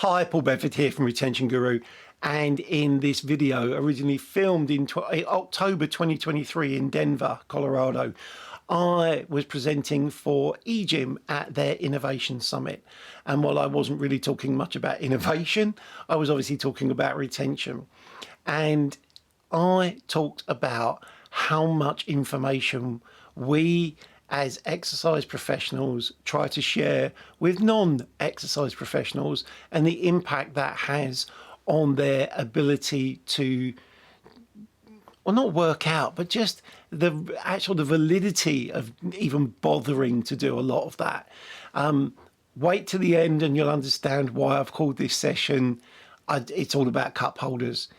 Hi, Paul Bedford here from Retention Guru, and in this video, originally filmed in October 2023 in Denver, Colorado, I was presenting for EGYM at their Innovation Summit. And while I wasn't really talking much about innovation, I was obviously talking about retention. And I talked about how much information we as exercise professionals try to share with non-exercise professionals and the impact that has on their ability to, well, not work out, but just the validity of even bothering to do a lot of that. Wait to the end and you'll understand why I've called this session, it's all about cup holders.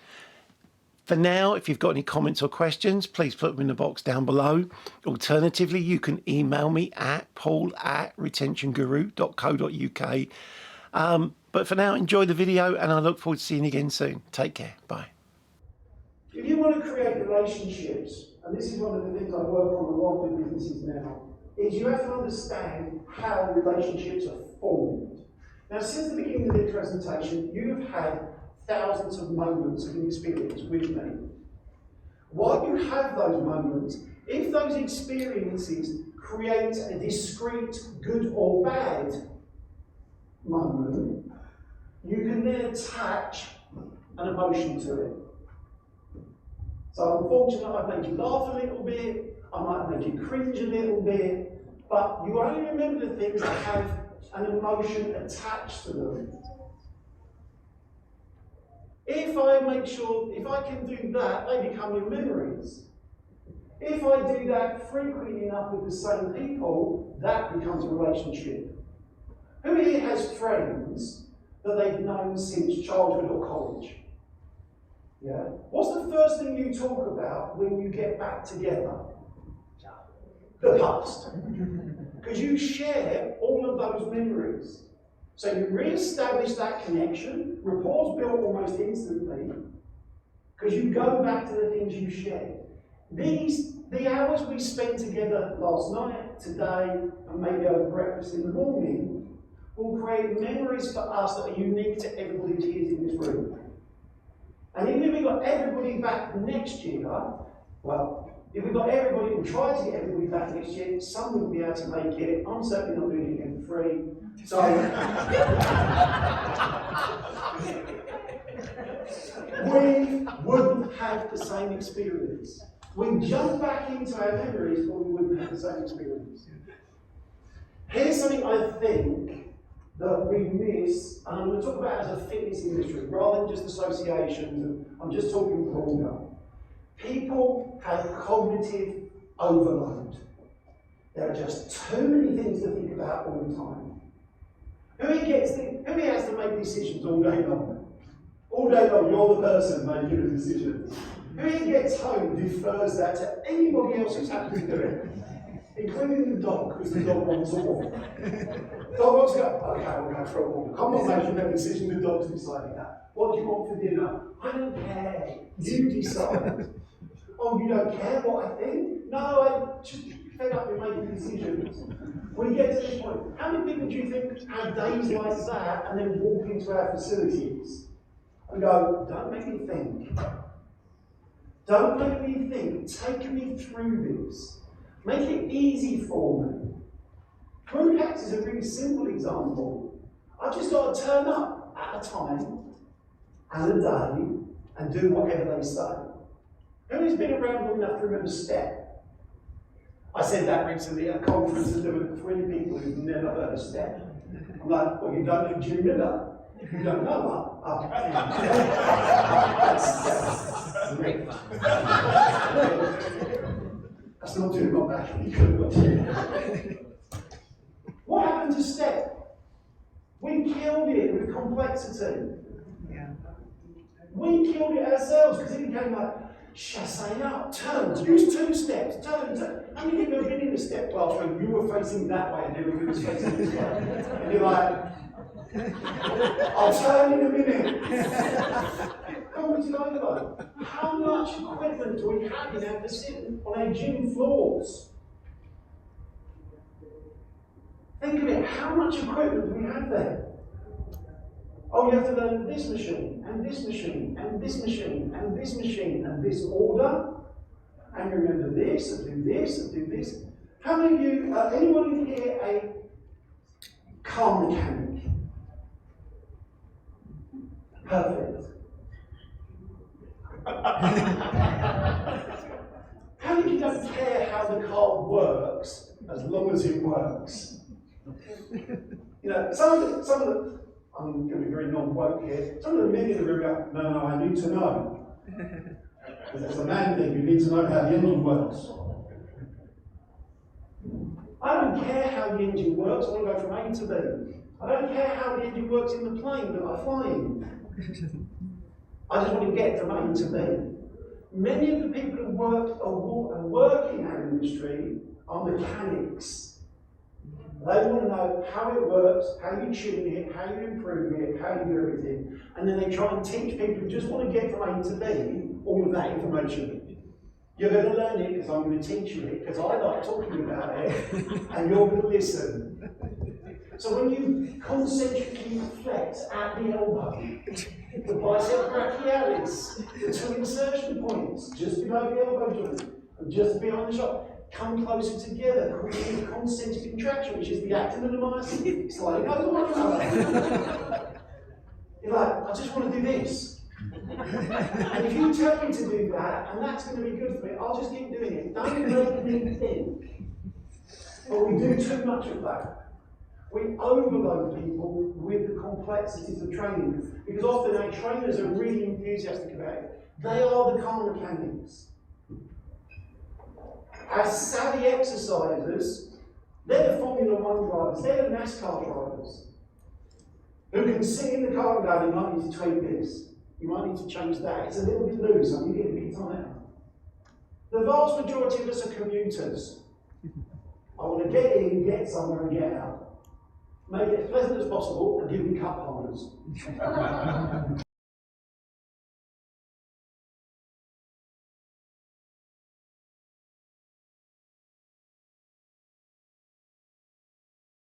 For now, if you've got any comments or questions, please put them in the box down below. Alternatively, you can email me at paul@retentionguru.co.uk. But for now, enjoy the video and I look forward to seeing you again soon. Take care. Bye. If you want to create relationships, and this is one of the things I work on a lot with businesses now, is you have to understand how relationships are formed. Now, since the beginning of the presentation, you've had thousands of moments of experience with me. While you have those moments, if those experiences create a discrete good or bad moment, you can then attach an emotion to it. So unfortunately, I've made you laugh a little bit, I might have made you cringe a little bit, but you only remember the things that have an emotion attached to them. If I make sure, if I can do that, they become your memories. If I do that frequently enough with the same people, that becomes a relationship. Who here has friends that they've known since childhood or college? Yeah. What's the first thing you talk about when you get back together? The past. Because you share all of those memories. So you re-establish that connection, rapport's built almost instantly, because you go back to the things you shared. The hours we spent together last night, today, and maybe over breakfast in the morning, will create memories for us that are unique to everybody who's here in this room. And even if we got everybody back next year, well, if we got everybody, we try to get everybody back next year, some wouldn't be able to make it. I'm certainly not doing it again for free. So, we wouldn't have the same experience. We jump back into our memories, but we wouldn't have the same experience. Here's something I think that we miss, and I'm going to talk about as a fitness industry, rather than just associations, and I'm just talking broader. People have cognitive overload. There are just too many things to think about all the time. Who has to make decisions all day long? All day long, you're the person making the decisions. Who gets home defers that to anybody else who's happy to do it, including the dog, because the dog wants a walk. The dog wants to go, okay, we'll go for a walk. Come on, make a decision, the dog's deciding that. What do you want for dinner? I don't care. You decide. Oh, you don't care what I think? No, I'm just fed up with making decisions. We get to this point. How many people do you think have days like that and then walk into our facilities and go, don't make me think. Don't make me think. Take me through this. Make it easy for me. Group hacks is a really simple example. I've just got to turn up at a time and a day and do whatever they say. Who's been around long enough to remember STEP? I said that recently at a conference and there were 3 people who've never heard of STEP. I'm like, well, you don't know Jim Miller. You don't know her. That's great fun. That's not doing my back. You could have got to. What happened to STEP? We killed it with complexity. We killed it ourselves because it became like, chassé up, turns, use 2 steps, turn. How many people have been in a step class when you were facing that way and everybody was facing this way? And you're like, I'll turn in a minute. How much equipment do we have in our facility on our gym floors? Think of it, how much equipment do we have there? Oh, you have to learn this machine, and this machine, and this machine, and this machine, and this order, and remember this, and do this, and do this. How many of you, anyone in here a car mechanic? Perfect. How many of you don't care how the car works as long as it works? You know, some of the I'm going to be very non-woke here. Some of the men in the room go, no, I need to know. Because it's a man thing, you need to know how the engine works. I don't care how the engine works, I want to go from A to B. I don't care how the engine works in the plane that I fly in. I just want to get from A to B. Many of the people who work in our industry are mechanics. They want to know how it works, how you tune it, how you improve it, how you do everything. And then they try and teach people who just want to get from A to B all of that information. You're going to learn it because I'm going to teach you it, because I like talking about it, and you're going to listen. So when you concentrically flex at the elbow, the bicep brachialis, the two insertion points, just below the elbow joint, and just behind the shoulder, come closer together, creating a concentric contraction, which is the actin and the myosin sliding over one another. You're like, I just want to do this. And if you tell me to do that, and that's going to be good for me, I'll just keep doing it. Don't make me think. But we do too much of that. We overload people with the complexities of training, because often our trainers are really enthusiastic about it. They are the car mechanics. Our savvy exercisers, they're the Formula One drivers, they're the NASCAR drivers, who can sit in the car and go, you might need to tweak this, you might need to change that, it's a little bit loose, I need to get a bit tighter. The vast majority of us are commuters. I want to get in, get somewhere and get out. Make it as pleasant as possible and give me cup holders.